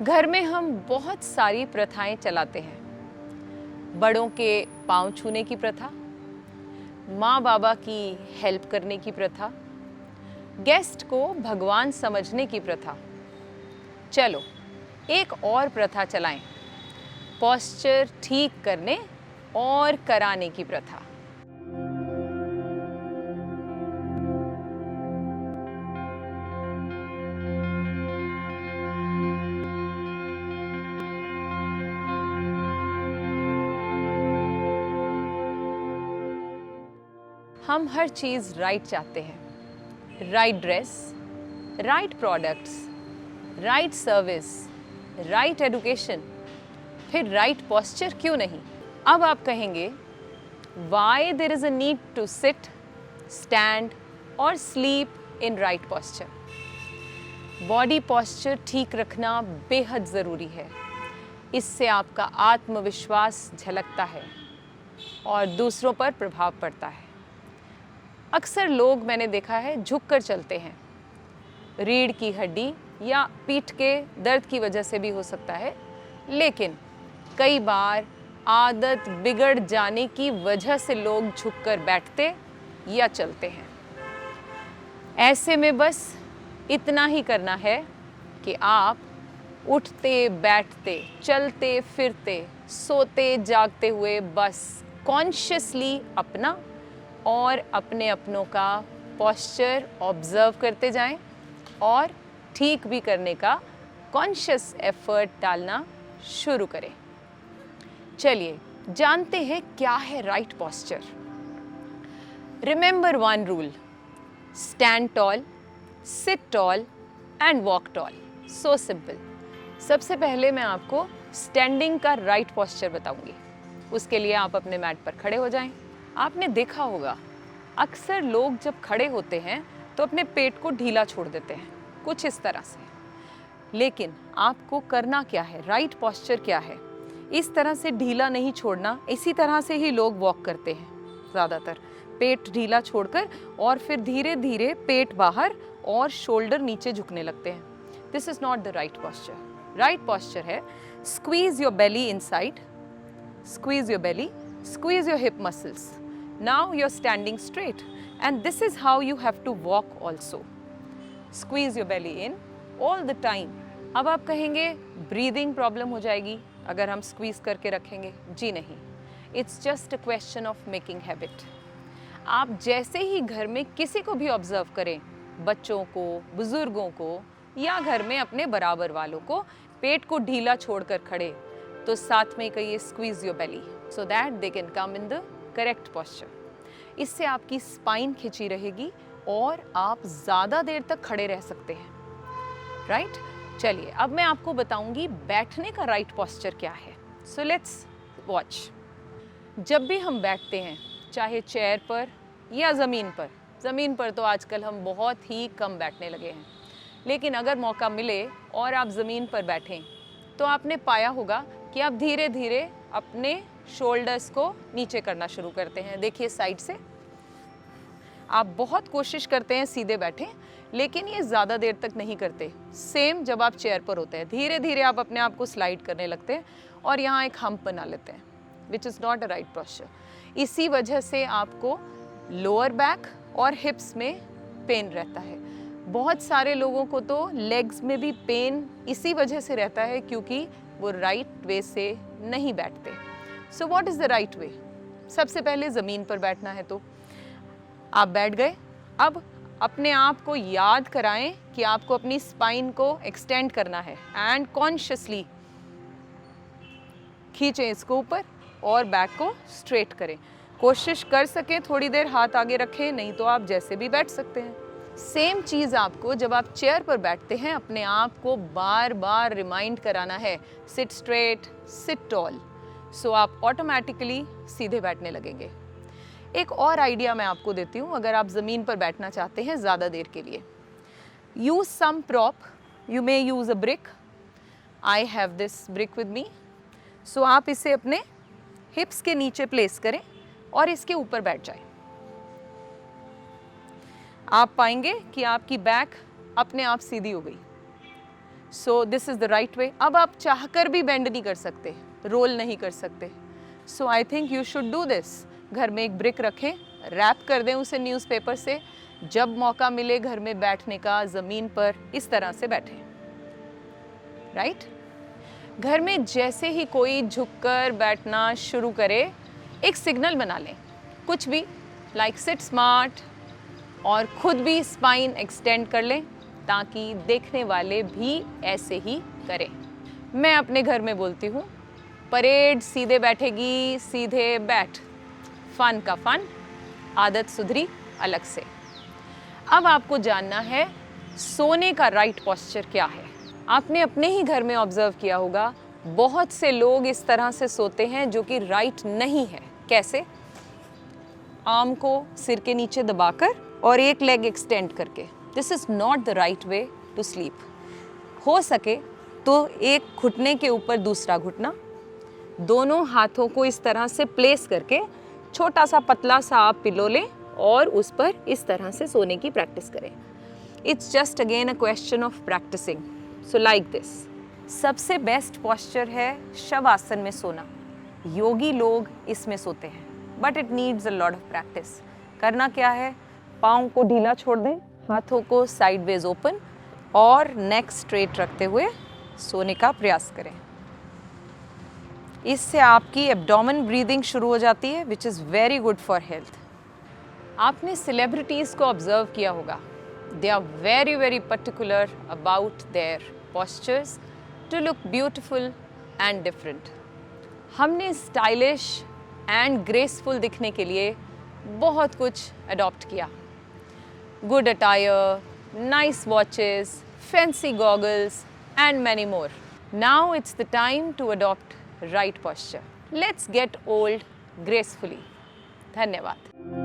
घर में हम बहुत सारी प्रथाएं चलाते हैं। बड़ों के पांव छूने की प्रथा, माँ बाबा की हेल्प करने की प्रथा, गेस्ट को भगवान समझने की प्रथा। चलो एक और प्रथा चलाएं, पोस्चर ठीक करने और कराने की प्रथा। हम हर चीज़ राइट चाहते हैं। Right dress, right products, right service, right education, फिर राइट पोस्चर क्यों नहीं। अब आप कहेंगे, why there is a need to sit, stand और sleep in right posture. Body posture ठीक रखना बेहद ज़रूरी है। इससे आपका आत्मविश्वास झलकता है और दूसरों पर प्रभाव पड़ता है। अक्सर लोग, मैंने देखा है, झुककर चलते हैं। रीढ़ की हड्डी या पीठ के दर्द की वजह से भी हो सकता है, लेकिन कई बार आदत बिगड़ जाने की वजह से लोग झुककर बैठते या चलते हैं। ऐसे में बस इतना ही करना है कि आप उठते बैठते, चलते फिरते, सोते जागते हुए बस कॉन्शियसली अपना और अपने अपनों का पोस्चर ऑब्जर्व करते जाएं और ठीक भी करने का कॉन्शियस एफर्ट डालना शुरू करें। चलिए जानते हैं क्या है right posture. Remember one rule, stand tall, sit tall and walk tall. So simple. सबसे पहले मैं आपको स्टैंडिंग का राइट पोस्चर बताऊंगी। उसके लिए आप अपने मैट पर खड़े हो जाएं। आपने देखा होगा, अक्सर लोग जब खड़े होते हैं तो अपने पेट को ढीला छोड़ देते हैं, कुछ इस तरह से। लेकिन आपको करना क्या है, राइट पोस्चर क्या है? इस तरह से ढीला नहीं छोड़ना। इसी तरह से ही लोग वॉक करते हैं ज़्यादातर, पेट ढीला छोड़कर, और फिर धीरे धीरे पेट बाहर और शोल्डर नीचे झुकने लगते हैं। This is not the right posture. Right posture है squeeze your belly inside, squeeze your belly, squeeze your hip muscles. Now you're standing straight, and this is how you have to walk also. Squeeze your belly in all the time. अब आप कहेंगे breathing problem हो जाएगी अगर हम squeeze करके रखेंगे। जी नहीं, it's just a question of making habit. आप जैसे ही घर में किसी को भी ऑब्जर्व करें, बच्चों को, बुजुर्गों को या घर में अपने बराबर वालों को, पेट को ढीला छोड़कर खड़े, तो साथ में कहिए squeeze your Bailey so that they can come in the correct posture. इससे आपकी स्पाइन खिंची रहेगी और आप ज़्यादा देर तक खड़े रह सकते हैं। राइट? चलिए अब मैं आपको बताऊंगी बैठने का राइट पोस्चर क्या है। So let's watch. जब भी हम बैठते हैं, चाहे चेयर पर या ज़मीन पर तो आजकल हम बहुत ही कम बैठने लगे हैं, लेकिन अगर मौका मिले और आप ज़मीन पर बैठें तो आपने पाया होगा कि आप धीरे धीरे अपने शोल्डर्स को नीचे करना शुरू करते हैं। देखिए साइड से आप बहुत कोशिश करते हैं सीधे बैठें, लेकिन ये ज़्यादा देर तक नहीं करते। सेम जब आप चेयर पर होते हैं, धीरे धीरे आप अपने आप को स्लाइड करने लगते हैं और यहाँ एक हम्प बना लेते हैं, which is not a right posture. इसी वजह से आपको लोअर बैक और हिप्स में पेन रहता है। बहुत सारे लोगों को तो लेग्स में भी पेन इसी वजह से रहता है क्योंकि वो राइट वे से नहीं बैठते। So what is the right वे? सबसे पहले ज़मीन पर बैठना है, तो आप बैठ गए। अब अपने आप को याद कराएं कि आपको अपनी स्पाइन को एक्सटेंड करना है एंड कॉन्शियसली खींचें इसको ऊपर और बैक को स्ट्रेट करें। कोशिश कर सकें थोड़ी देर हाथ आगे रखें, नहीं तो आप जैसे भी बैठ सकते हैं। सेम चीज़ आपको जब आप चेयर पर बैठते हैं अपने आप को बार बार रिमाइंड कराना है, सिट स्ट्रेट, सिट टॉल। सो आप ऑटोमेटिकली सीधे बैठने लगेंगे। एक और आइडिया मैं आपको देती हूँ, अगर आप ज़मीन पर बैठना चाहते हैं ज़्यादा देर के लिए। Use some prop, you may use a brick. I have this brick with me. So आप इसे अपने हिप्स के नीचे प्लेस करें और इसके ऊपर बैठ जाएं। आप पाएंगे कि आपकी बैक अपने आप सीधी हो गई। So this is the right वे। अब आप चाहकर भी बेंड नहीं कर सकते, रोल नहीं कर सकते। So I think you should do this. घर में एक ब्रिक रखें, रैप कर दें उसे न्यूज़पेपर से, जब मौका मिले घर में बैठने का, ज़मीन पर इस तरह से बैठें, राइट? घर में जैसे ही कोई झुककर बैठना शुरू करे, एक सिग्नल बना लें, कुछ भी, लाइक सिट स्मार्ट, और खुद भी स्पाइन एक्सटेंड कर लें ताकि देखने वाले भी ऐसे ही करें। मैं अपने घर में बोलती हूँ, परेड सीधे बैठेगी, सीधे बैठ, फन का फन, आदत सुधरी अलग से। अब आपको जानना है सोने का राइट पोस्चर क्या है। आपने अपने ही घर में ऑब्जर्व किया होगा, बहुत से लोग इस तरह से सोते हैं जो कि राइट नहीं है। कैसे? आर्म को सिर के नीचे दबाकर और एक लेग एक्सटेंड करके। This is not the right way to sleep. हो सके तो एक घुटने के ऊपर दूसरा घुटना, दोनों हाथों को इस तरह से प्लेस करके छोटा सा पतला सा आप पिलो लें और उस पर इस तरह से सोने की प्रैक्टिस करें। It's just again a question of practicing. So like this. सबसे बेस्ट पॉस्चर है शवासन में सोना। योगी लोग इसमें सोते हैं, but it needs a lot of practice. करना क्या है, पाँव को ढीला छोड़ दें, हाथों को साइडवेज ओपन और नेक स्ट्रेट रखते हुए सोने का प्रयास करें। इससे आपकी एब्डोमेन ब्रीदिंग शुरू हो जाती है, which is very good for health. आपने सेलिब्रिटीज़ को ऑब्जर्व किया होगा, they are very very particular about their postures to look beautiful and different. हमने स्टाइलिश एंड ग्रेसफुल दिखने के लिए बहुत कुछ अडॉप्ट किया। Good attire, nice watches, fancy goggles and many more. Now it's the time to adopt right posture. Let's get old gracefully. धन्यवाद।